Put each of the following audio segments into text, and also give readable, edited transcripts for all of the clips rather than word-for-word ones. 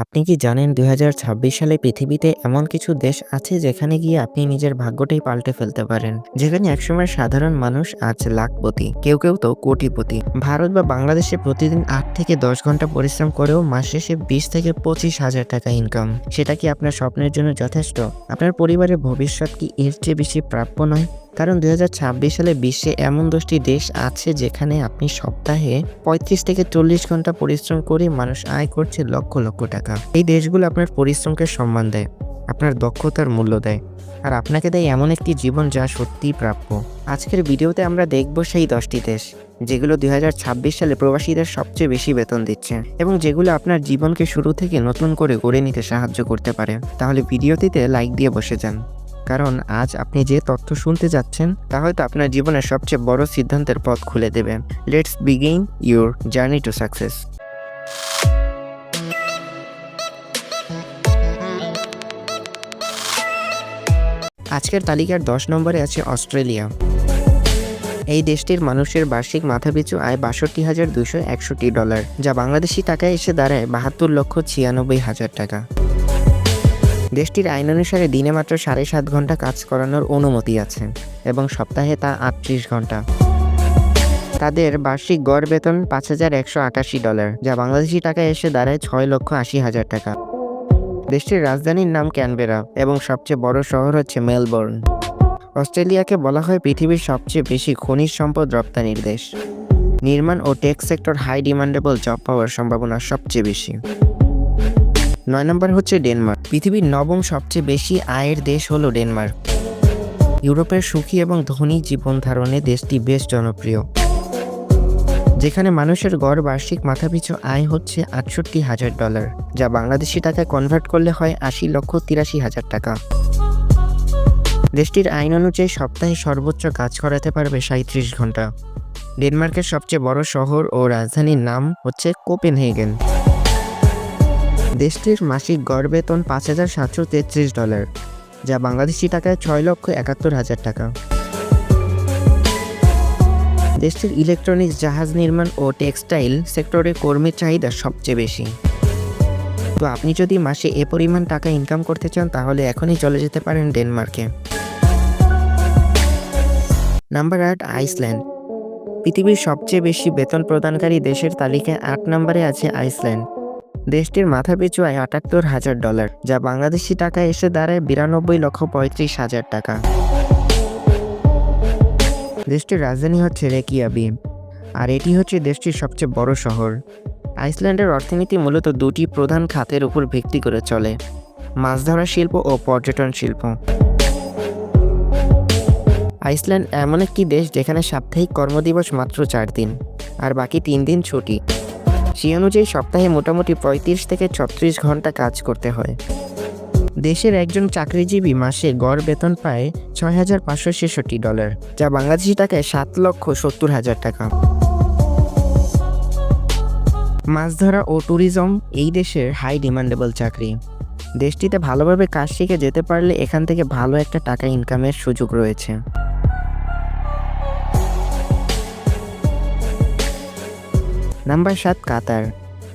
আপনি কি জানেন ২০২৬ সালে পৃথিবীতে এমন কিছু দেশ আছে যেখানে গিয়ে আপনি নিজের ভাগ্যটাই পাল্টে ফেলতে পারেন। যেখানে একসময় সাধারণ মানুষ আজ লাখপতি, কেউ কেউ তো কোটিপতি। ভারত বা বাংলাদেশে প্রতিদিন ৮ থেকে ১০ ঘন্টা পরিশ্রম করেও মাস শেষে ২০ থেকে ২৫,০০০ টাকা ইনকাম। সেটা কি আপনার স্বপ্নের জন্য যথেষ্ট? আপনার পরিবারের ভবিষ্যৎ কি এর চেয়ে বেশি প্রাপ্য নয়? কারণ ২০২৬ সালে বিশ্বে এমন ১০টি দেশ আছে যেখানে আপনি সপ্তাহে ৩৫ থেকে ৪০ ঘন্টা পরিশ্রম করে মানুষ আয় করছে লক্ষ লক্ষ টাকা। এই দেশগুলো আপনার পরিশ্রমকে সম্মান দেয়, আপনার দক্ষতার মূল্য দেয়, আর আপনাকে দেয় এমন একটি জীবন যা সত্যিই প্রাপ্য। আজকের ভিডিওতে আমরা দেখব সেই 10টি দেশ যেগুলো ২০২৬ সালে প্রবাসীদের সবচেয়ে বেশি বেতন দিচ্ছে এবং যেগুলো আপনার জীবনকে শুরু থেকে নতুন করে গড়ে নিতে সাহায্য করতে পারে। তাহলে ভিডিওটিতে লাইক দিয়ে বসে যান, কারণ আজ আপনি যে তথ্য শুনতে যাচ্ছেন তা হয়তো আপনার জীবনের সবচেয়ে বড় সিদ্ধান্তের পথ খুলে দেবে। Let's begin your journey to success. আজকের তালিকার ১০ নম্বরে আছে অস্ট্রেলিয়া। এই দেশটির মানুষের বার্ষিক মাথাপিছু আয় $৬২,২৬১, যা বাংলাদেশি টাকায় এসে দাঁড়ায় $৭২,৯৬,০০০ টাকা। দেশটির আইন অনুসারে দিনে মাত্র ৭.৫ ঘন্টা কাজ করানোর অনুমতি আছে এবং সপ্তাহে তা ৩৮ ঘন্টা। তাদের বার্ষিক গড় বেতন $৫,১৮৮, যা বাংলাদেশি টাকায় এসে দাঁড়ায় $৬,৮০,০০০ টাকা। দেশটির রাজধানীর নাম ক্যানবেরা এবং সবচেয়ে বড় শহর হচ্ছে মেলবোর্ন। অস্ট্রেলিয়াকে বলা হয় পৃথিবীর সবচেয়ে বেশি খনিজ সম্পদ রপ্তানির দেশ। নির্মাণ ও tech sector high demandable job পাওয়ার সম্ভাবনা সবচেয়ে বেশি। ৯ নম্বর হচ্ছে ডেনমার্ক। পৃথিবীর ৯ম সবচেয়ে বেশি আয়ের দেশ হলো ডেনমার্ক। ইউরোপের সুখী এবং ধনী জীবন ধারণে দেশটি বেশ জনপ্রিয়, যেখানে মানুষের গড় বার্ষিক মাথাপিছু আয় হচ্ছে $৬৮,০০০, যা বাংলাদেশি টাকায় কনভার্ট করলে হয় $৮০,৮৩,০০০ টাকা। দেশটির আইন অনুযায়ী সপ্তাহে সর্বোচ্চ কাজ করাতে পারবে ৩৭ ঘন্টা। ডেনমার্কের সবচেয়ে বড় শহর ও রাজধানীর নাম হচ্ছে কোপেনহেগেন। দেশটির মাসিক গড় বেতন $৫,৭৩৩, যা বাংলাদেশি টাকায় $৬,৭১,০০০ টাকা। দেশটির ইলেকট্রনিক্স, জাহাজ নির্মাণ ও টেক্সটাইল সেক্টরে কর্মীর চাহিদা সবচেয়ে বেশি। তো আপনি যদি মাসে এ পরিমাণ টাকা ইনকাম করতে চান তাহলে এখনই চলে যেতে পারেন ডেনমার্কে। Number ৮, Iceland. পৃথিবীর সবচেয়ে বেশি বেতন প্রদানকারী দেশের তালিকায় ৮ নম্বরে আছে আইসল্যান্ড। দেশটির মাথাপিছু আয় $৭৮,০০০, যা বাংলাদেশি টাকায় এসে দাঁড়ায় $৯২,৩৫,০০০ টাকা। দেশটির রাজধানী হচ্ছে রেকিয়াবিক, আর এটি হচ্ছে দেশটির সবচেয়ে বড় শহর। আইসল্যান্ডের অর্থনীতি মূলত দুটি প্রধান খাতের উপর ভিত্তি করে চলে: মাছ ধরা শিল্প ও পর্যটন শিল্প। আইসল্যান্ড এমন একটি দেশ যেখানে সাপ্তাহিক কর্মদিবস মাত্র ৪ দিন, আর বাকি ৩ দিন ছুটি। সেই অনুযায়ী সপ্তাহে মোটামুটি ৩৫ থেকে ৩৬ ঘন্টা কাজ করতে হয়। দেশের একজন চাকরিজীবী মাসে গড় বেতন পায় $৬,৫৬৬, যা বাংলাদেশি টাকায় $৭,৭০,০০০ টাকা। মাছ ধরা ও ট্যুরিজম এই দেশের হাই ডিমান্ডেবল চাকরি। দেশটিতে ভালোভাবে কাজ শিখে যেতে পারলে এখান থেকে ভালো একটা টাকা ইনকামের সুযোগ রয়েছে। নাম্বার ৭, কাতার।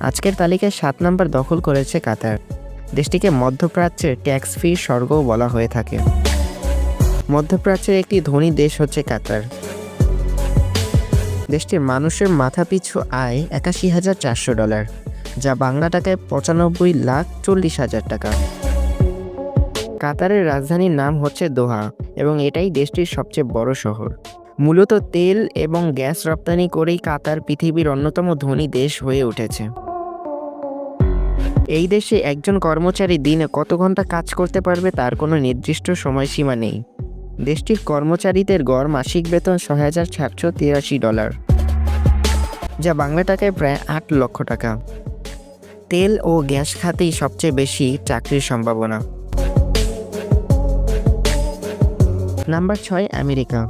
আজকের তালিকায় ৭ নম্বর দখল করেছে কাতার। দেশটিকে মধ্যপ্রাচ্যের ট্যাক্স ফ্রি স্বর্গও বলা হয়ে থাকে। মধ্যপ্রাচ্যের একটি ধনী দেশ হচ্ছে কাতার। দেশটির মানুষের মাথাপিছু আয় $৮১,৪০০, যা বাংলা টাকায় $৯৫,৪০,০০০ টাকা। কাতারের রাজধানীর নাম হচ্ছে দোহা এবং এটাই দেশটির সবচেয়ে বড় শহর। মূলত তেল এবং গ্যাস রপ্তানি করেই কাতার পৃথিবীর অন্যতম ধনী দেশ হয়ে উঠেছে। এই দেশে একজন কর্মচারী দিনে কত ঘন্টা কাজ করতে পারবে তার কোনো নির্দিষ্ট সময়সীমা নেই। দেশটির কর্মচারীদের গড় মাসিক বেতন $৬,৭৮৩, যা বাংলা টাকায় প্রায় $৮ লক্ষ টাকা। তেল ও গ্যাস খাতেই সবচেয়ে বেশি চাকরির সম্ভাবনা। Number ৬, America.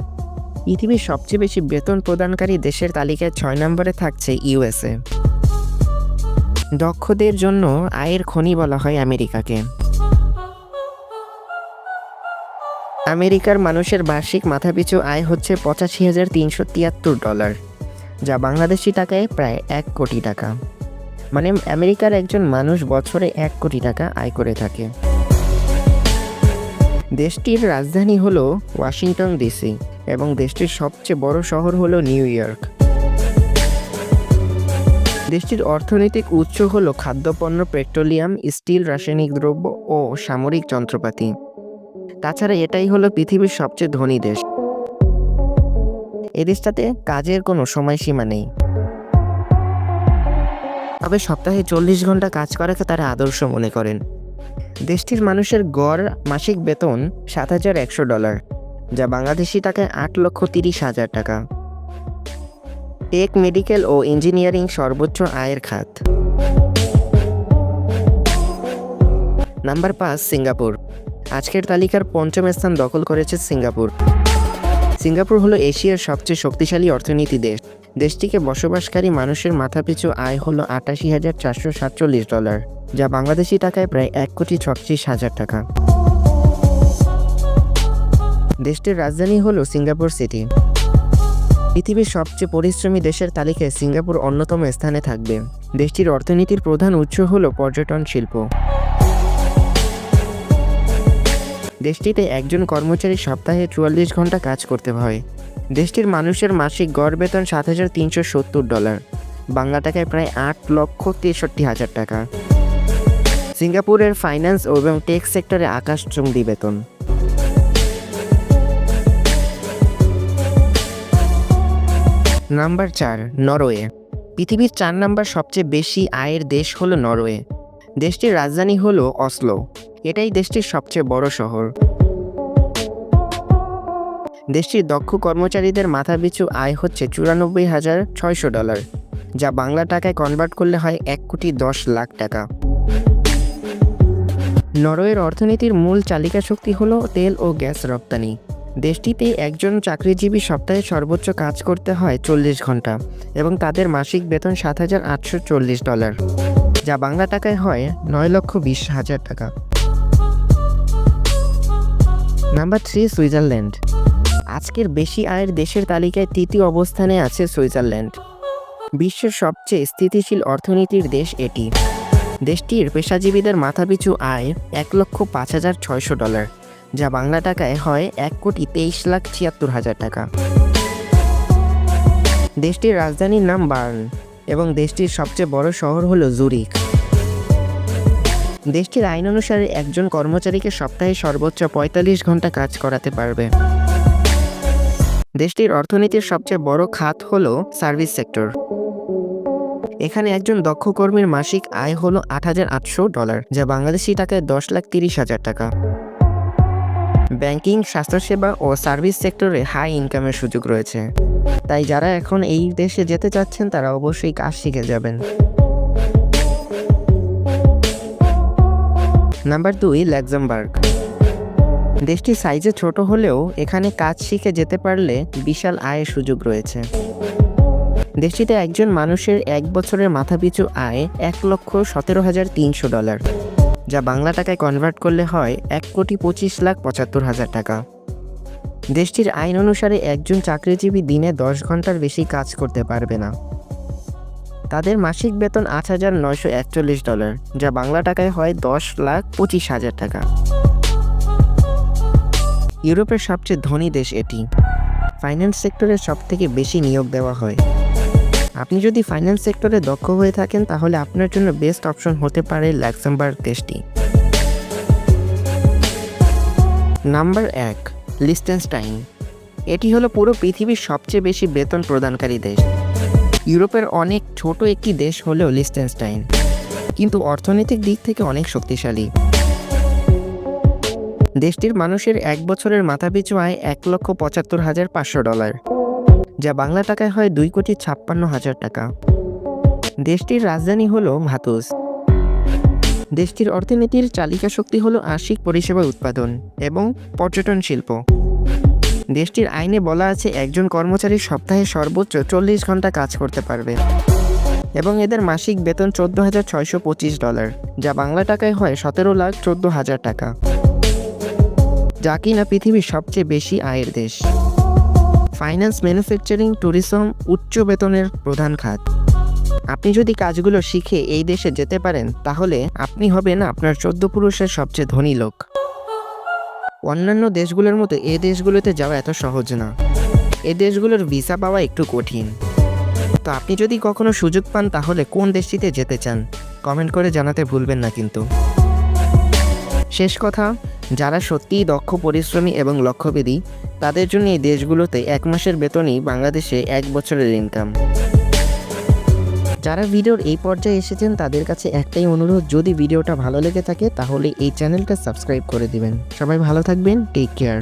পৃথিবীর সবচেয়ে বেশি বেতন প্রদানকারী দেশের তালিকায় ৬ নম্বরে থাকছে ইউএসএ। দক্ষদের জন্য আয়ের খনি বলা হয় আমেরিকাকে। আমেরিকার মানুষের বার্ষিক মাথাপিছু আয় হচ্ছে $৮৫,৩৭৩, যা বাংলাদেশি টাকায় প্রায় $১ কোটি টাকা। মানে আমেরিকার একজন মানুষ বছরে 1 কোটি টাকা আয় করে থাকে। দেশটির রাজধানী হলো ওয়াশিংটন ডিসি এবং দেশটির সবচেয়ে বড় শহর হলো নিউ ইয়র্ক। দেশটির অর্থনৈতিক উৎস হলো খাদ্যপণ্য, পেট্রোলিয়াম, স্টিল, রাসায়নিক দ্রব্য ও সামরিক যন্ত্রপাতি। তাছাড়া এটাই হলো পৃথিবীর সবচেয়ে ধনী দেশ। এই দেশটাতে কাজের কোনো সময়সীমা নেই, তবে সপ্তাহে 40 ঘন্টা কাজ করাকে তারা আদর্শ মনে করেন। দেশটির মানুষের গড় মাসিক বেতন $7,100, যা বাংলাদেশি টাকায় 8,30,000 টাকা। টেক, মেডিকেল ও ইঞ্জিনিয়ারিং সর্বোচ্চ আয়ের খাত। Number 5, Singapore. আজকের তালিকার 5ম স্থান দখল করেছে সিঙ্গাপুর। সিঙ্গাপুর হলো এশিয়ার সবচেয়ে শক্তিশালী অর্থনীতি দেশ। দেশটিকে বসবাসকারী মানুষের মাথাপিছু আয় হলো $88,447, যা বাংলাদেশি টাকায় প্রায় 1,36,000 টাকা। দেশটির রাজধানী হলো সিঙ্গাপুর সিটি। পৃথিবীর সবচেয়ে পরিশ্রমী দেশের তালিকায় সিঙ্গাপুর অন্যতম স্থানে থাকবে। দেশটির অর্থনীতির প্রধান উৎস হলো পর্যটন শিল্প। দেশটিতে একজন কর্মচারী সপ্তাহে 44 ঘন্টা কাজ করতে হয়। দেশটির মানুষের মাসিক গড় বেতন $7,370, বাংলা টাকায় প্রায় 8,63,000 টাকা। সিঙ্গাপুরের ফাইন্যান্স এবং টেক সেক্টরে আকাশচুম্বী বেতন। Number 4, Norway. পৃথিবীর 4 নম্বর সবচেয়ে বেশি আয়ের দেশ হলো নরওয়ে। দেশটির রাজধানী হলো অসলো। এটাই দেশটির সবচেয়ে বড় শহর। দেশটির দক্ষ কর্মচারীদের মাথাপিছু আয় হচ্ছে $94,600, যা বাংলা টাকায় কনভার্ট করলে হয় 1,10,00,000 টাকা। নরওয়ের অর্থনীতির মূল চালিকা শক্তি হলো তেল ও গ্যাস রপ্তানি। দেশটিতে একজন চাকরিজীবী সপ্তাহে সর্বোচ্চ কাজ করতে হয় 40 ঘন্টা এবং তাদের মাসিক বেতন $7,840, যা বাংলা টাকায় হয় 9,20,000 টাকা। Number 3, Switzerland. আজকের বেশি আয়ের দেশের তালিকায় 3য় অবস্থানে আছে সুইজারল্যান্ড। বিশ্বের সবচেয়ে স্থিতিশীল অর্থনীতির দেশ এটি। দেশটির পেশাজীবীদের মাথাপিছু আয় $1,05,600, যা বাংলা টাকায় হয় 1,23,76,000 টাকা। দেশটির রাজধানীর নাম বার্ন এবং দেশটির সবচেয়ে বড় শহর হলো জুরিখ। দেশটির আইন অনুসারে একজন কর্মচারীকে সপ্তাহে সর্বোচ্চ 45 ঘন্টা কাজ করাতে পারবে। দেশটির অর্থনীতির সবচেয়ে বড় খাত হলো সার্ভিস সেক্টর। এখানে একজন দক্ষ কর্মীর মাসিক আয় হলো $8,800, যা বাংলাদেশি টাকায় 10,30,000 টাকা। ব্যাংকিং, স্বাস্থ্যসেবা ও সার্ভিস সেক্টরে হাই ইনকামের সুযোগ রয়েছে, তাই যারা এখন এই দেশে যেতে চাচ্ছেন তারা অবশ্যই কাজ শিখে যাবেন। Number 2, Luxembourg. দেশটি সাইজে ছোট হলেও এখানে কাজ শিখে যেতে পারলে বিশাল আয়ের সুযোগ রয়েছে। দেশটিতে একজন মানুষের 1 বছরের মাথাপিছু আয় $1,17,300, যা বাংলা টাকায় কনভার্ট করলে হয় 1,25,75,000 টাকা। দেশটির আইন অনুসারে একজন চাকরিজীবী দিনে 10 ঘন্টার বেশি কাজ করতে পারবে না। তাদের মাসিক বেতন $8,941, যা বাংলা টাকায় হয় 10,25,000 টাকা। ইউরোপের সবচেয়ে ধনী দেশ এটি। ফাইন্যান্স সেক্টরে সবথেকে বেশি নিয়োগ দেওয়া হয়। আপনি যদি ফাইন্যান্স সেক্টরে দক্ষ হয়ে থাকেন তাহলে আপনার জন্য বেস্ট অপশন হতে পারে লাক্সেমবার্গ দেশটি। নাম্বার 1, লিechtenstein। এটি হলো পুরো পৃথিবীর সবচেয়ে বেশি বেতন প্রদানকারী দেশ। ইউরোপের অনেক ছোট একটি দেশ হলেও লিechtenstein, কিন্তু অর্থনৈতিক দিক থেকে অনেক শক্তিশালী। দেশটির মানুষের 1 বছরের মাথাপিছু আয় $1,75,500, যা বাংলা টাকায় হয় 2,56,000 টাকা। দেশটির রাজধানী হলো ভাতুস। দেশটির অর্থনীতির চালিকা শক্তি হলো আংশিক পরিষেবা উৎপাদন এবং পর্যটন শিল্প। দেশটির আইনে বলা আছে একজন কর্মচারী সপ্তাহে সর্বোচ্চ 40 ঘন্টা কাজ করতে পারবে এবং এদের মাসিক বেতন $14,625, যা বাংলা টাকায় হয় 17,14,000 টাকা, যা কিনা পৃথিবীর সবচেয়ে বেশি আয়ের দেশ। ফাইন্যান্স, ম্যানুফ্যাকচারিং, ট্যুরিজম উচ্চ বেতনের প্রধান খাত। আপনি যদি কাজগুলো শিখে এই দেশে যেতে পারেন তাহলে আপনি হবেন আপনার 14 পুরুষের সবচেয়ে ধনী লোক। অন্যান্য দেশগুলোর মতো এই দেশগুলোতে যাওয়া এত সহজ না। এই দেশগুলোর ভিসা পাওয়া একটু কঠিন। তো আপনি যদি কখনো সুযোগ পান তাহলে কোন দেশটিতে যেতে চান কমেন্ট করে জানাতে ভুলবেন না কিন্তু। শেষ কথা, যারা সত্যিই দক্ষ পরিশ্রমী এবং লক্ষ্যভেদী তাদের জন্য এই দেশগুলোতে 1 মাসের বেতনই বাংলাদেশে 1 বছরের ইনকাম। যারা ভিডিওর এই পর্যায়ে এসেছেন তাদের কাছে একটাই অনুরোধ, যদি ভিডিওটা ভালো লেগে থাকে তাহলে এই চ্যানেলটা সাবস্ক্রাইব করে দিবেন। সবাই ভালো থাকবেন, টেক কেয়ার।